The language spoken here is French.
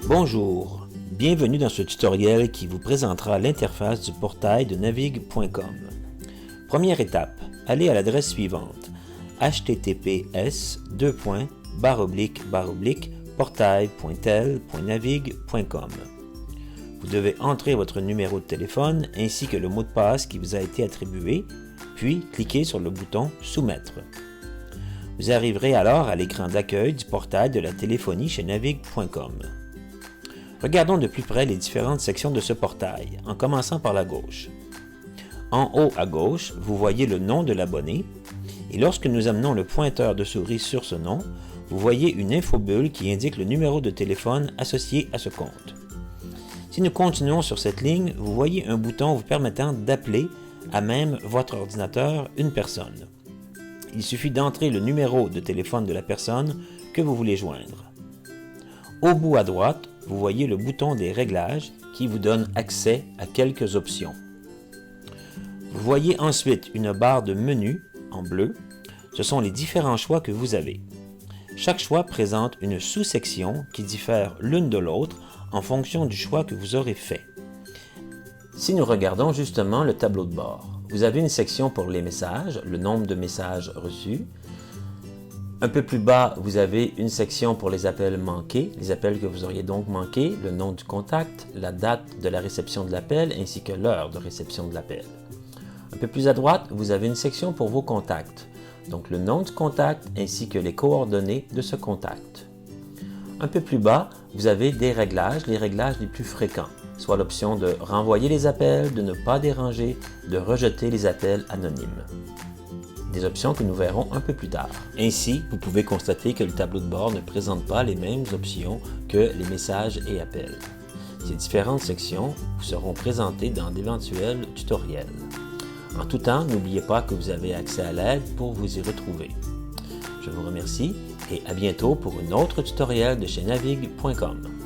Bonjour, bienvenue dans ce tutoriel qui vous présentera l'interface du portail de navigue.com. Première étape, allez à l'adresse suivante https://portail.tel.navigue.com. Vous devez entrer votre numéro de téléphone ainsi que le mot de passe qui vous a été attribué, puis cliquez sur le bouton « Soumettre ». Vous arriverez alors à l'écran d'accueil du portail de la téléphonie chez navigue.com. Regardons de plus près les différentes sections de ce portail, en commençant par la gauche. En haut à gauche, vous voyez le nom de l'abonné, et lorsque nous amenons le pointeur de souris sur ce nom, vous voyez une infobulle qui indique le numéro de téléphone associé à ce compte. Si nous continuons sur cette ligne, vous voyez un bouton vous permettant d'appeler à même votre ordinateur une personne. Il suffit d'entrer le numéro de téléphone de la personne que vous voulez joindre. Au bout à droite, vous voyez le bouton des réglages qui vous donne accès à quelques options. Vous voyez ensuite une barre de menu en bleu. Ce sont les différents choix que vous avez. Chaque choix présente une sous-section qui diffère l'une de l'autre en fonction du choix que vous aurez fait. Si nous regardons justement le tableau de bord, vous avez une section pour les messages, le nombre de messages reçus. Un peu plus bas, vous avez une section pour les appels manqués, les appels que vous auriez donc manqués, le nom du contact, la date de la réception de l'appel ainsi que l'heure de réception de l'appel. Un peu plus à droite, vous avez une section pour vos contacts, donc le nom du contact ainsi que les coordonnées de ce contact. Un peu plus bas, vous avez des réglages, les réglages les plus fréquents, soit l'option de renvoyer les appels, de ne pas déranger, de rejeter les appels anonymes. Des options que nous verrons un peu plus tard. Ainsi, vous pouvez constater que le tableau de bord ne présente pas les mêmes options que les messages et appels. Ces différentes sections vous seront présentées dans d'éventuels tutoriels. En tout temps, n'oubliez pas que vous avez accès à l'aide pour vous y retrouver. Je vous remercie et à bientôt pour un autre tutoriel de chez navigue.com.